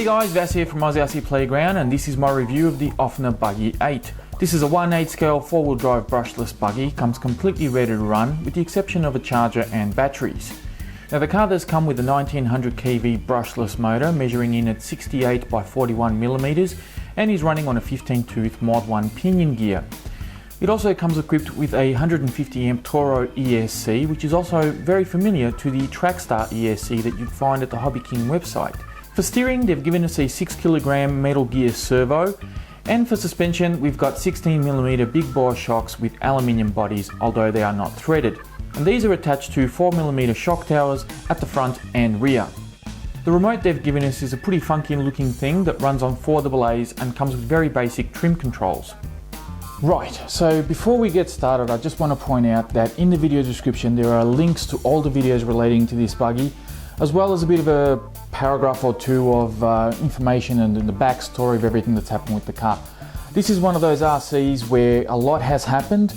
Hey guys, Vass here from Aussie Playground, and this is my review of the Ofna Buggy8. This is a 1/8 scale 4-wheel drive brushless buggy, comes completely ready to run with the exception of a charger and batteries. Now the car does come with a 1900 kV brushless motor measuring in at 68 by 41 millimeters and is running on a 15-tooth Mod 1 pinion gear. It also comes equipped with a 150 amp Toro ESC, which is also very familiar to the Trackstar ESC that you'd find at the Hobby King website. For steering, they've given us a 6 kilogram Metal Gear Servo, and for suspension, we've got 16mm big bore shocks with aluminium bodies, although they are not threaded. And these are attached to 4mm shock towers at the front and rear. The remote they've given us is a pretty funky looking thing that runs on 4 AA's and comes with very basic trim controls. Right, so before we get started, I just want to point out that in the video description there are links to all the videos relating to this buggy, as well as a bit of a paragraph or two of information and the backstory of everything that's happened with the car. This is one of those RCs where a lot has happened,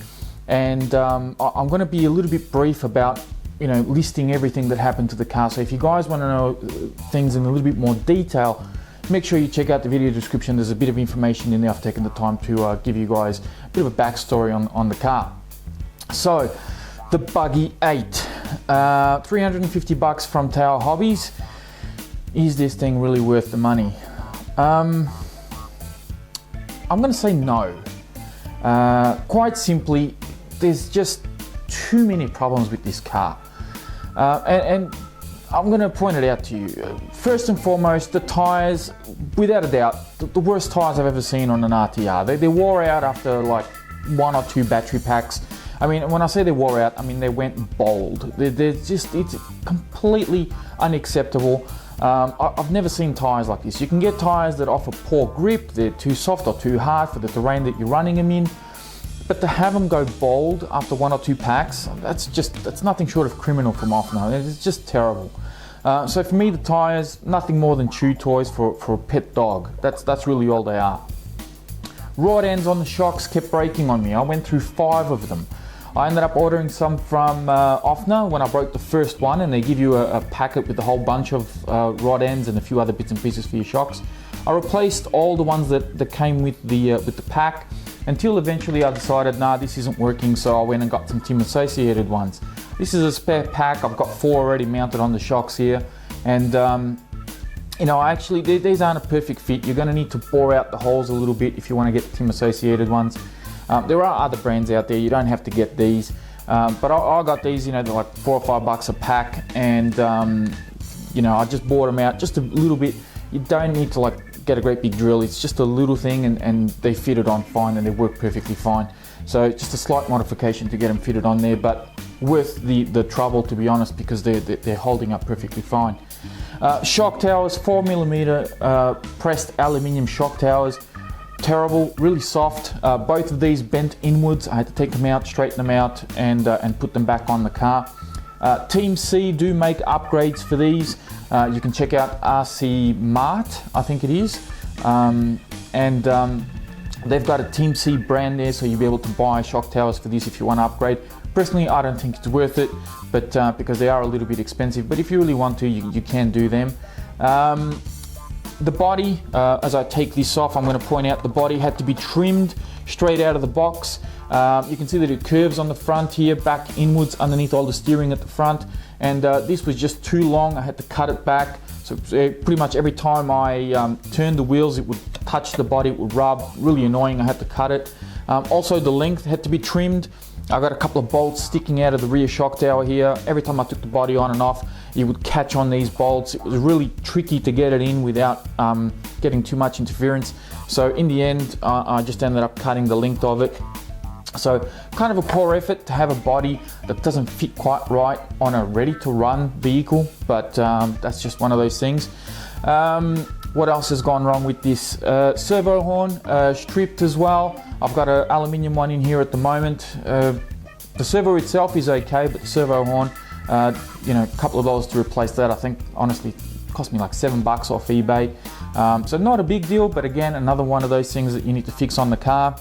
and I'm going to be a little bit brief about listing everything that happened to the car. So if you guys want to know things in a little bit more detail, make sure you check out the video description. There's a bit of information in there. I've taken the time to give you guys a bit of a backstory on the car. So the Buggy8, 350 bucks from Tower Hobbies. Is this thing really worth the money? I'm going to say no. Quite simply, there's just too many problems with this car, and I'm going to point it out to you. First and foremost, the tyres, without a doubt, the worst tyres I've ever seen on an RTR. They wore out after like 1 or 2 battery packs. I mean, when I say they wore out, I mean they went bald. It's completely unacceptable. I've never seen tyres like this. You can get tyres that offer poor grip, they're too soft or too hard for the terrain that you're running them in. But to have them go bald after 1 or 2 packs, that's nothing short of criminal from Ofna. It's just terrible. So for me, the tyres, nothing more than chew toys for a pet dog. That's really all they are. Rod ends on the shocks kept breaking on me. I went through 5 of them. I ended up ordering some from Ofna when I broke the first one, and they give you a packet with a whole bunch of rod ends and a few other bits and pieces for your shocks. I replaced all the ones that came with the pack, until eventually I decided, nah, this isn't working, so I went and got some Tim associated ones. This is a spare pack. I've got 4 already mounted on the shocks here, and actually these aren't a perfect fit. You're going to need to bore out the holes a little bit if you want to get Tim associated ones. There are other brands out there. You don't have to get these, but I got these. They're like $4 or $5 a pack, and I just bored them out just a little bit. You don't need to get a great big drill. It's just a little thing, and they fitted on fine, and they work perfectly fine. So just a slight modification to get them fitted on there, but worth the trouble, to be honest, because they're holding up perfectly fine. Shock towers, 4mm pressed aluminium shock towers. Terrible, really soft. Both of these bent inwards. I had to take them out, straighten them out, and put them back on the car. Team C do make upgrades for these. You can check out RC Mart, I think it is, they've got a Team C brand there, so you'll be able to buy shock towers for this if you want to upgrade. Personally, I don't think it's worth it, but because they are a little bit expensive. But if you really want to, you can do them. The body, as I take this off, I'm going to point out the body had to be trimmed straight out of the box. You can see that it curves on the front here, back inwards underneath all the steering at the front, and this was just too long. I had to cut it back, so pretty much every time I turned the wheels it would touch the body, it would rub. Really annoying. I had to cut it. Also the length had to be trimmed. I got a couple of bolts sticking out of the rear shock tower here. Every time I took the body on and off, it would catch on these bolts. It was really tricky to get it in without getting too much interference. So in the end, I just ended up cutting the length of it. So kind of a poor effort to have a body that doesn't fit quite right on a ready-to-run vehicle, but that's just one of those things. What else has gone wrong with this? Servo horn, stripped as well. I've got an aluminium one in here at the moment. The servo itself is okay, but the servo horn, a couple of dollars to replace that. I think honestly it cost me like $7 off eBay. So not a big deal, but again, another one of those things that you need to fix on the car.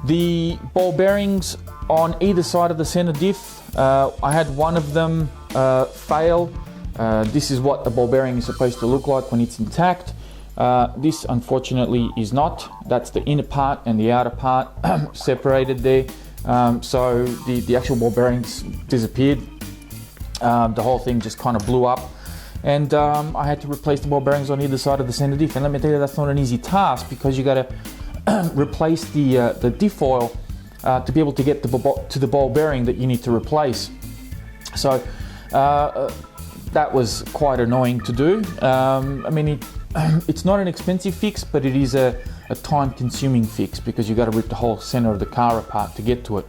The ball bearings on either side of the center diff, I had one of them fail This is what the ball bearing is supposed to look like when it's intact. This unfortunately is not. That's the inner part and the outer part separated there. So the actual ball bearings disappeared. The whole thing just kind of blew up, and I had to replace the ball bearings on either side of the center diff. And let me tell you, that's not an easy task, because you got to replace the diff oil to be able to get to the ball bearing that you need to replace. So that was quite annoying to do. I mean, it's not an expensive fix, but it is a time-consuming fix, because you got to rip the whole center of the car apart to get to it.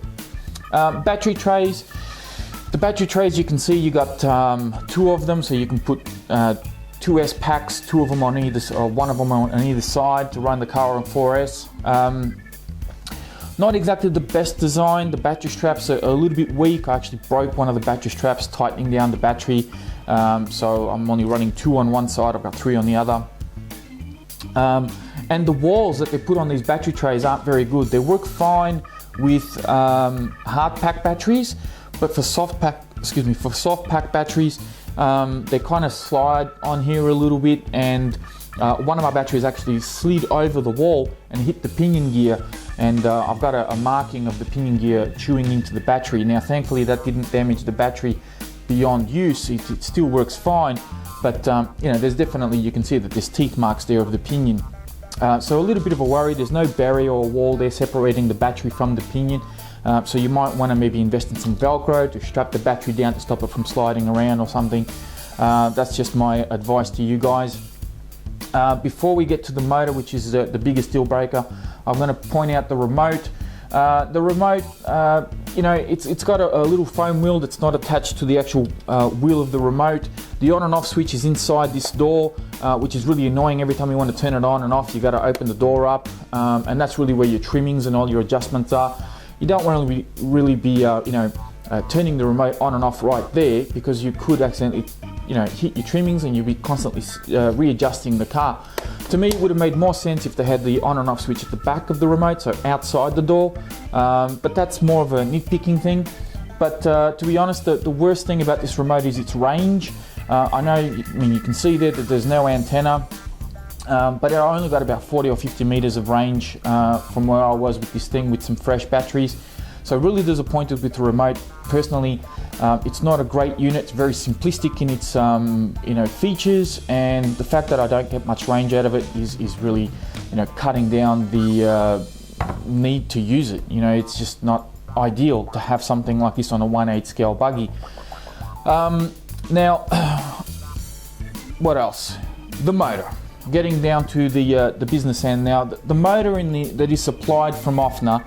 Battery trays. The battery trays, you can see you got 2 of them, so you can put 2 S packs, 2 of them on either, or 1 of them on either side to run the car on 4S. Not exactly the best design. The battery straps are a little bit weak. I actually broke one of the battery straps tightening down the battery, so I'm only running 2 on one side. I've got 3 on the other. And the walls that they put on these battery trays aren't very good. They work fine with hard pack batteries, but for soft pack batteries, they kind of slide on here a little bit, and one of my batteries actually slid over the wall and hit the pinion gear, and I've got a marking of the pinion gear chewing into the battery. Now thankfully that didn't damage the battery beyond use. It still works fine, but you know, there's definitely, you can see that there's teeth marks there of the pinion. So a little bit of a worry. There's no barrier or wall there separating the battery from the pinion. So you might want to maybe invest in some Velcro to strap the battery down to stop it from sliding around or something. That's just my advice to you guys. Before we get to the motor, which is the biggest deal breaker, I'm going to point out the remote. The remote, you know, it's got a little foam wheel that's not attached to the actual wheel of the remote. The on and off switch is inside this door, which is really annoying. Every time you want to turn it on and off, you got to open the door up, and that's really where your trimmings and all your adjustments are. You don't want to really be, you know, turning the remote on and off right there, because you could accidentally, you know, hit your trimmings and you'll be constantly readjusting the car. To me, it would have made more sense if they had the on and off switch at the back of the remote, so outside the door, but that's more of a nitpicking thing. But to be honest, the worst thing about this remote is its range. I know, I mean, you can see there that there's no antenna, but I only got about 40 or 50 meters of range from where I was with this thing with some fresh batteries. So really disappointed with the remote. Personally, it's not a great unit. It's very simplistic in its you know, features, and the fact that I don't get much range out of it is really, you know, cutting down the need to use it. You know, it's just not ideal to have something like this on a 1/8 scale buggy. Now, what else? The motor. Getting down to the business end now. The motor that is supplied from Ofna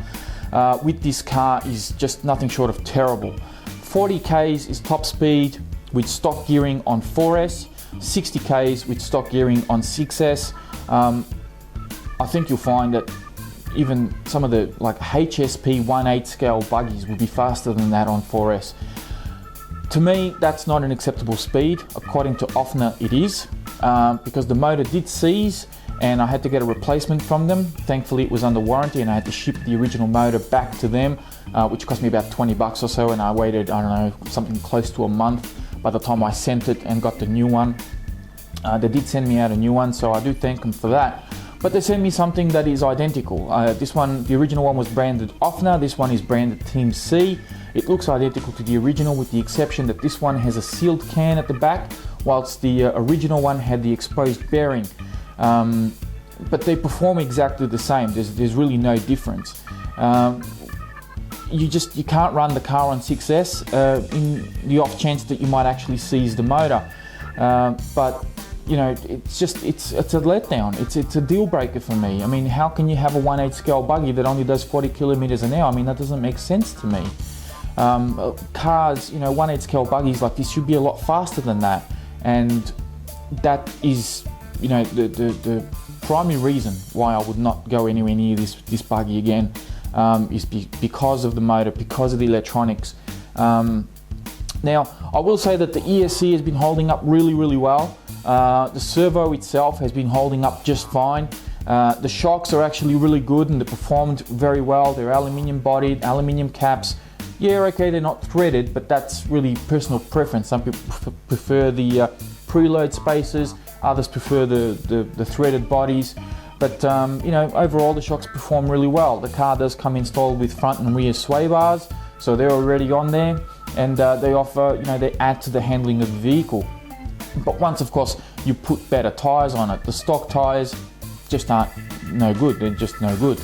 with this car is just nothing short of terrible. 40 k's is top speed with stock gearing on 4S, 60 k's with stock gearing on 6S. I think you'll find that even some of the like HSP 1/8 scale buggies will be faster than that on 4S. To me, that's not an acceptable speed. According to Ofna, it is, because the motor did seize and I had to get a replacement from them. Thankfully, it was under warranty and I had to ship the original motor back to them, which cost me about 20 bucks or so, and I waited, I don't know, something close to a month by the time I sent it and got the new one. They did send me out a new one, so I do thank them for that. But they sent me something that is identical. This one, the original one was branded Ofna, this one is branded Team C. It looks identical to the original, with the exception that this one has a sealed can at the back, whilst the original one had the exposed bearing. But they perform exactly the same. There's really no difference. You can't run the car on 6S in the off chance that you might actually seize the motor. But you know, it's a letdown. It's a deal breaker for me. I mean, how can you have a 1/8 scale buggy that only does 40 kilometers an hour? I mean, that doesn't make sense to me. Cars, you know, 1/8 scale buggies like this should be a lot faster than that, and that is, you know, the primary reason why I would not go anywhere near this buggy again, is because of the motor, because of the electronics. Now, I will say that the ESC has been holding up really, really well. The servo itself has been holding up just fine. The shocks are actually really good and they performed very well. They're aluminium bodied, aluminium caps, Yeah, okay, they're not threaded, but that's really personal preference. Some people prefer the preload spacers, others prefer the threaded bodies. But you know, overall the shocks perform really well. The car does come installed with front and rear sway bars, so they're already on there, and they offer, you know, they add to the handling of the vehicle. But once, of course, you put better tyres on it, the stock tyres just aren't no good. They're just no good.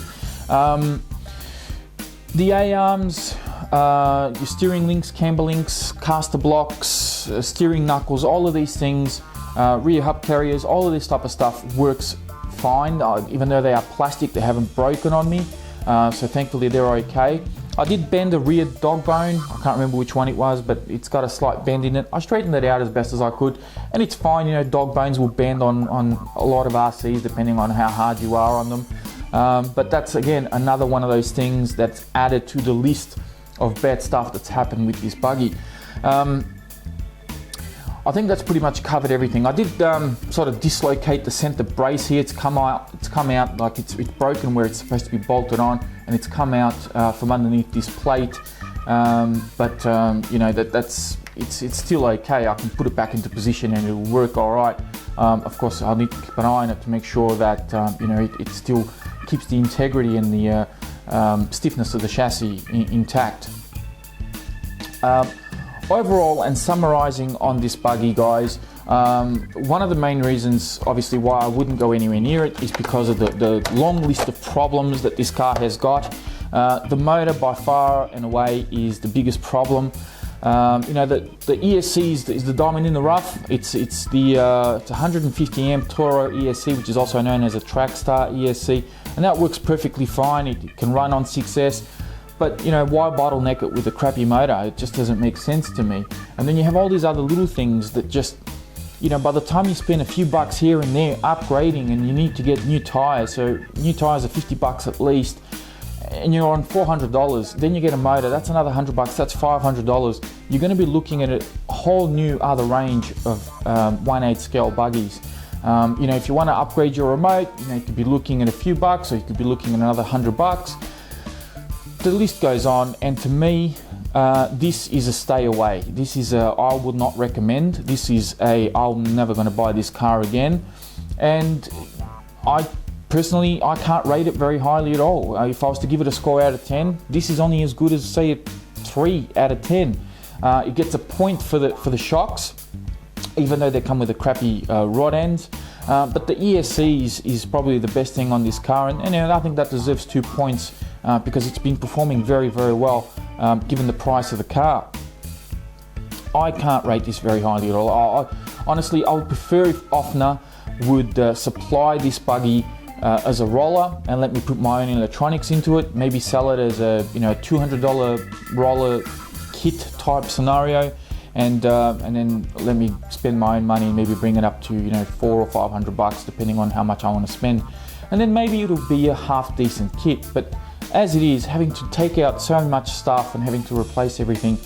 The A-arms, your steering links, camber links, caster blocks, steering knuckles, all of these things, rear hub carriers, all of this type of stuff works fine. Even though they are plastic, they haven't broken on me, so thankfully they're okay. I did bend a rear dog bone. I can't remember which one it was, but it's got a slight bend in it. I straightened it out as best as I could, and it's fine. You know, dog bones will bend on a lot of RCs depending on how hard you are on them. But that's, again, another one of those things that's added to the list of bad stuff that's happened with this buggy. I think that's pretty much covered everything. I did sort of dislocate the center brace here. It's come out like it's broken where it's supposed to be bolted on, and it's come out from underneath this plate. You know, it's still okay. I can put it back into position and it'll work all right. Of course, I'll need to keep an eye on it to make sure that you know, it still keeps the integrity and the stiffness of the chassis intact. Overall, and summarizing on this buggy, guys, one of the main reasons obviously why I wouldn't go anywhere near it is because of the long list of problems that this car has got. The motor by far and away is the biggest problem. You know, the ESC is the diamond in the rough. It's the 150 amp Toro ESC, which is also known as a Trackstar ESC, and that works perfectly fine. It can run on 6S. But you know, why bottleneck it with a crappy motor? It just doesn't make sense to me. And then you have all these other little things that just, you know, by the time you spend a few bucks here and there upgrading, and you need to get new tyres, so new tyres are 50 bucks at least, and you're on $400, then you get a motor, that's another 100 bucks, that's $500. You're going to be looking at a whole new other range of 1/8 scale buggies. You know, if you want to upgrade your remote, you know, you could be looking at a few bucks, or you could be looking at another 100 bucks. The list goes on, and to me, this is a stay away. This is a I would not recommend. This is a I'm never going to buy this car again. And I personally, I can't rate it very highly at all. If I was to give it a score out of 10, this is only as good as, say, a 3 out of 10. It gets a point for the shocks, even though they come with a crappy rod ends. But the ESC is probably the best thing on this car, and you know, I think that deserves 2 points because it's been performing very, very well given the price of the car. I can't rate this very highly at all. Honestly, I would prefer if Ofna would supply this buggy as a roller and let me put my own electronics into it. Maybe sell it as a, you know, $200 roller kit type scenario. And then let me spend my own money and maybe bring it up to, you know, $400 or $500 depending on how much I want to spend. And then maybe it'll be a half decent kit. But as it is, having to take out so much stuff and having to replace everything,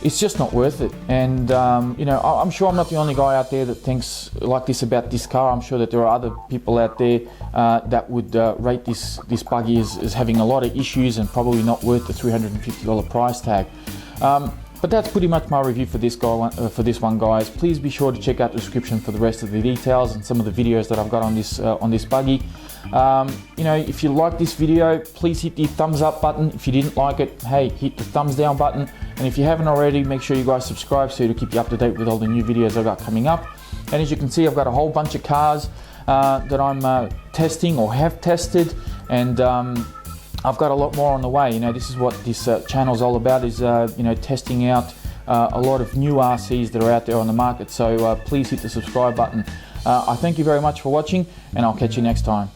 it's just not worth it. And you know, I'm sure I'm not the only guy out there that thinks like this about this car. I'm sure that there are other people out there that would rate this buggy as having a lot of issues and probably not worth the $350 price tag. But that's pretty much my review for this one, guys. Please be sure to check out the description for the rest of the details and some of the videos that I've got on this buggy. You know, if you like this video, please hit the thumbs up button. If you didn't like it, hey, hit the thumbs down button. And if you haven't already, make sure you guys subscribe so to keep you up to date with all the new videos I've got coming up. And as you can see, I've got a whole bunch of cars that I'm testing or have tested, and I've got a lot more on the way. You know, this is what this channel is all about, is you know, testing out a lot of new RCs that are out there on the market. So please hit the subscribe button. I thank you very much for watching, and I'll catch you next time.